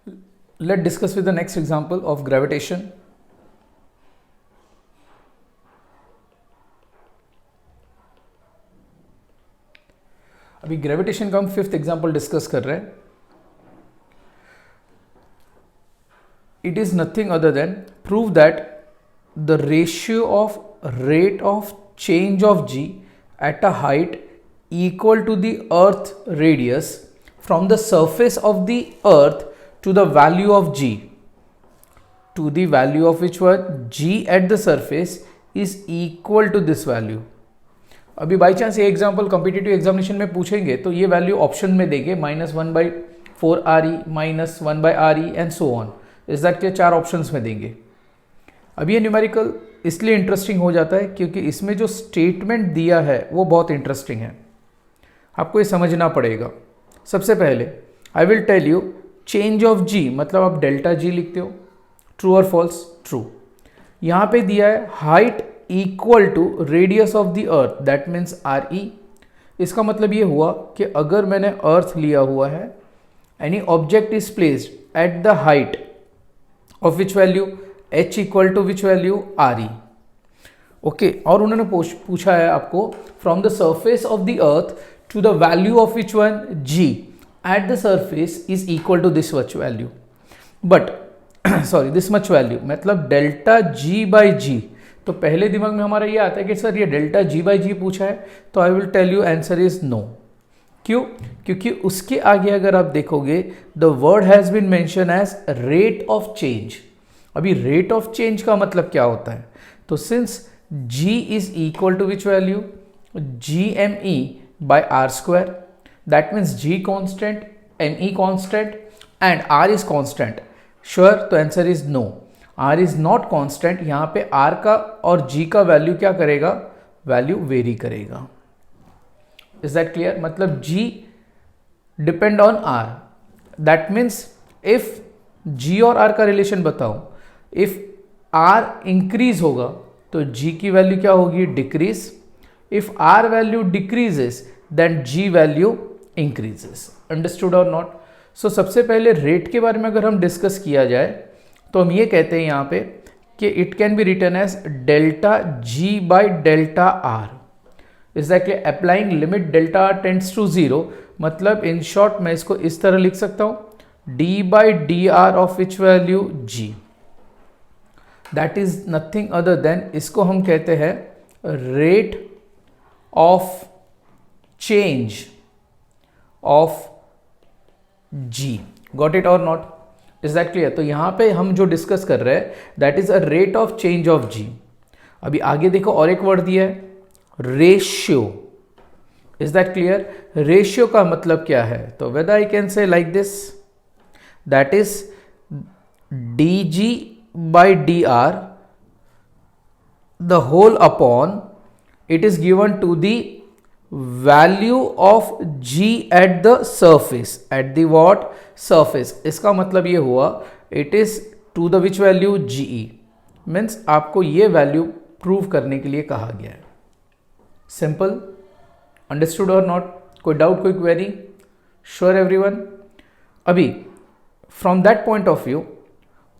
Let's discuss with the next example of gravitation. अभी gravitation का हम फिफ्थ एग्जाम्पल डिस्कस कर रहे हैं. It is nothing other then prove that the ratio of rate of change of g at a height equal to the earth radius from the surface of the earth to the value of g, to the value of which one g at the surface is equal to this value. अभी by chance ये example competitive examination में पूछेंगे तो ये value option में देंगे -1/4re, -1/re and so on. इस that के 4 ऑप्शंस में देंगे. अब ये न्यूमेरिकल इसलिए इंटरेस्टिंग हो जाता है क्योंकि इसमें जो स्टेटमेंट दिया है वो बहुत इंटरेस्टिंग है. आपको ये समझना पड़ेगा. सबसे पहले I will tell you change of G, मतलब आप डेल्टा जी लिखते हो. ट्रू और फॉल्स? ट्रू. यहाँ पे दिया है height equal to radius of the earth, that means R E. इसका मतलब ये हुआ कि अगर मैंने अर्थ लिया हुआ है, any object is placed at the height of which value h equal to which value R E. Okay, और उन्होंने पूछा है आपको from the surface of the earth to the value of which one g at the surface is equal to this much value. But sorry, this much value मतलब delta g by g. तो पहले दिमाग में हमारा ये आता है कि सर ये डेल्टा g बाई जी पूछा है, तो I will tell you answer is no. क्यों? क्योंकि उसके आगे अगर आप देखोगे the word has been mentioned as rate of change. अभी रेट ऑफ चेंज का मतलब क्या होता है? तो since g is equal to which value gme by R square, that means g constant, me constant and r is constant. Sure? तो answer is no. r is not constant. यहाँ पे r का और g का value क्या करेगा? Value vary करेगा. Is that clear? मतलब g depend on r. That means if g और r का रिलेशन बताऊं, इफ r इंक्रीज होगा तो g की वैल्यू क्या होगी? Decrease. If r value decreases then g value increases. Understood और नॉट? सो सबसे पहले रेट के बारे में अगर हम डिस्कस किया जाए तो हम ये कहते हैं यहाँ पे कि it can be written as delta g by delta r. Is that applying limit delta tends to 0. मतलब इन शॉर्ट मैं इसको इस तरह लिख सकता हूं d by D R of which value g. That is nothing other then, इसको हम कहते हैं rate of change of g. Got it और नॉट? Is that clear? तो यहां पे हम जो डिस्कस कर रहे हैं that is a rate of change of g. अभी आगे देखो और एक वर्ड दिया है ratio. Is that clear? Ratio का मतलब क्या है? तो weather I can say like this, that is dg by dr the whole upon it is given to the value of g at the surface, at the what? surface. इसका मतलब ये हुआ it is to the which value ge, means आपको ये value prove करने के लिए कहा गया है. सिंपल. अंडरस्टूड और नॉट? कोई डाउट, कोई क्वेरी? Sure everyone? अभी from that point of view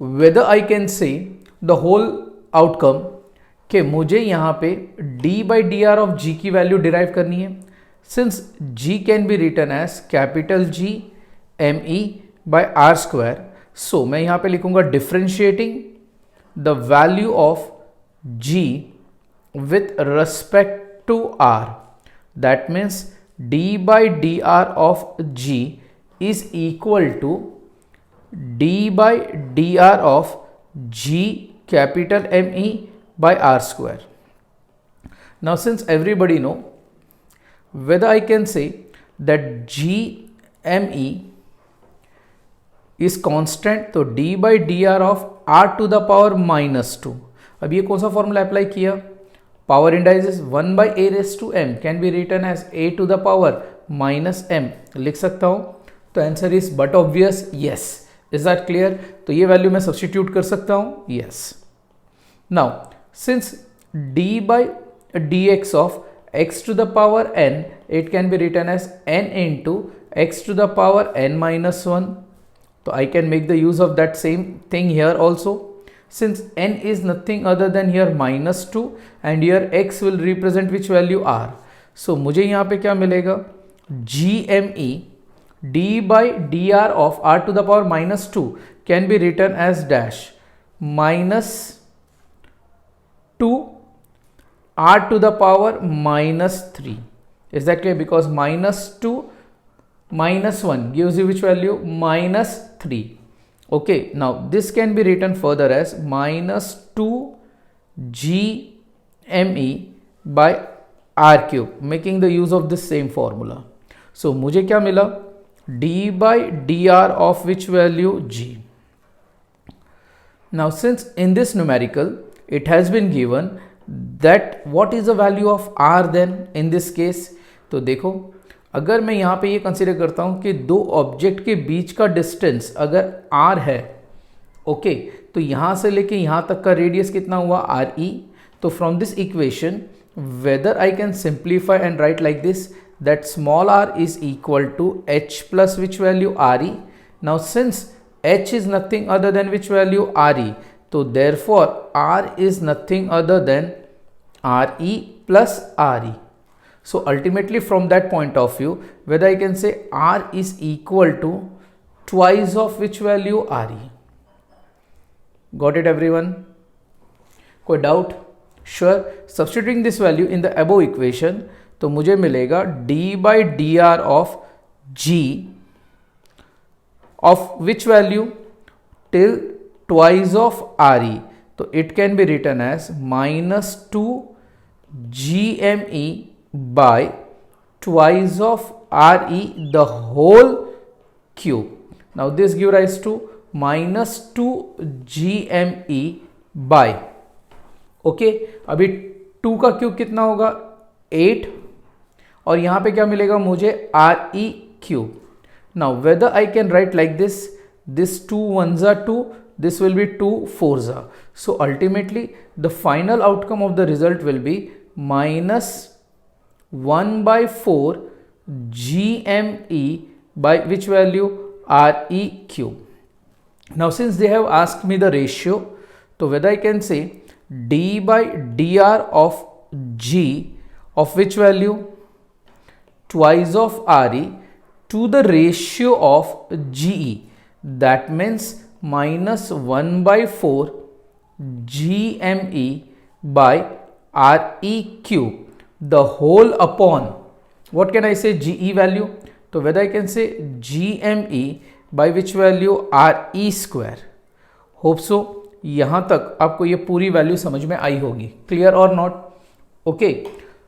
whether I can say the whole outcome कि मुझे यहाँ पे d by dr of g की वैल्यू डिराइव करनी है. Since g can be written as capital G me by R square, so मैं यहाँ पे लिखूंगा differentiating the value of g with respect to r. That means d by dr of g is equal to d by dr of g capital me by r square. Now since everybody know, whether I can say that g me is constant, तो d by dr of r to the power -2. अब ये कौन सा formula apply किया? Power indices 1 by a raised to m can be written as a to the power -m लिख सकता हूं. तो answer is but obvious yes. Is that clear? तो ये वैल्यू मैं सब्सटीट्यूट कर सकता हूं. Yes. Now since d by dx of x to the power n, it can be written as n into x to the power n minus 1 So I can make the use of that same thing here also. Since n is nothing other than here -2 and here x will represent which value r. So मुझे यहाँ पे क्या मिलेगा, GME d by dr of r to the power -2 can be written as dash -2 r to the power -3. Is that clear? Because -2 -1 gives you which value, -3. Okay, now this can be written further as -2 GME by r cube, making the use of this same formula. So मुझे क्या मिला, d by dr of which value, g. Now since in this numerical it has been given that what is the value of r then in this case. तो देखो, अगर मैं यहाँ पे ये कंसिडर करता हूँ कि दो ऑब्जेक्ट के बीच का डिस्टेंस अगर r है, ओके, तो यहाँ से लेके यहाँ तक का रेडियस कितना हुआ, आर ई. तो from this equation whether I can simplify and write like this that small r is equal to h plus which value, R E. Now since h is nothing other than which value, re. So therefore r is nothing other than re plus re. So ultimately from that point of view, whether I can say r is equal to twice of which value, re. Got it everyone? कोई doubt? Sure. Substituting this value in the above equation, तो मुझे मिलेगा d by dr of g of which value, till twice of re. So it can be written as -2 GME by twice of re the whole cube. Now this give rise to -2 GME by, okay, अभी 2 का cube कितना होगा, 8, और यहाँ पे क्या मिलेगा मुझे, re cube. Now whether I can write like this 2 1s are 2, this will be 2 4s are. So ultimately the final outcome of the result will be -1 by 4 GME by which value, re cube. Now since they have asked me the ratio, so whether I can say d by dr of g of which value, twice of re to the ratio of GE, that means -1 by 4 GME by RE cube, the whole upon, what can I say, GE value. So whether I can say GME by which value, RE square. Hope so यहाँ तक आपको ये पूरी value समझ में आई होगी. Clear और not? Okay,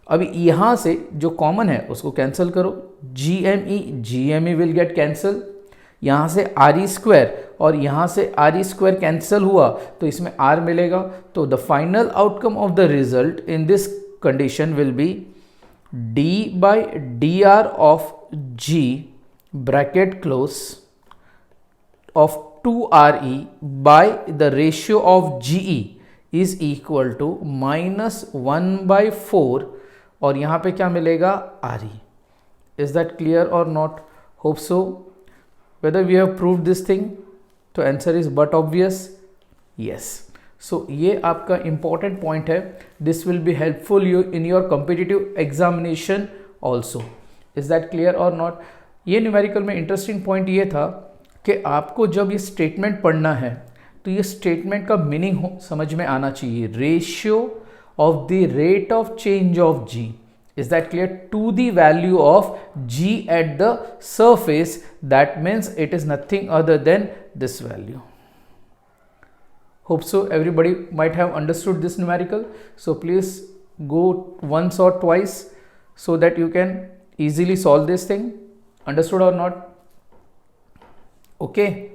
अभी यहाँ से जो कॉमन है उसको कैंसिल करो, GME विल गेट कैंसिल, यहाँ से RE स्क्वायर और यहाँ से RE स्क्वायर कैंसिल हुआ तो इसमें R मिलेगा. तो the final outcome of the result in this condition will be d by dr of g bracket close of 2re by the ratio of GE is equal to -1 by 4 और यहाँ पे क्या मिलेगा, RE. Is that clear or not? Hope so. Whether we have proved this thing, तो answer is but obvious. Yes. So ये आपका important point है. This will be helpful you in your competitive examination also. Is that clear or not? ये numerical में interesting point ये था कि आपको जब ये स्टेटमेंट पढ़ना है तो ये स्टेटमेंट का मीनिंग समझ में आना चाहिए. Ratio of the rate of change of g, is that clear, to the value of g at the surface, that means it is nothing other than this value. Hope so everybody might have understood this numerical. So please go once or twice so that you can easily solve this thing. Understood or not? Okay.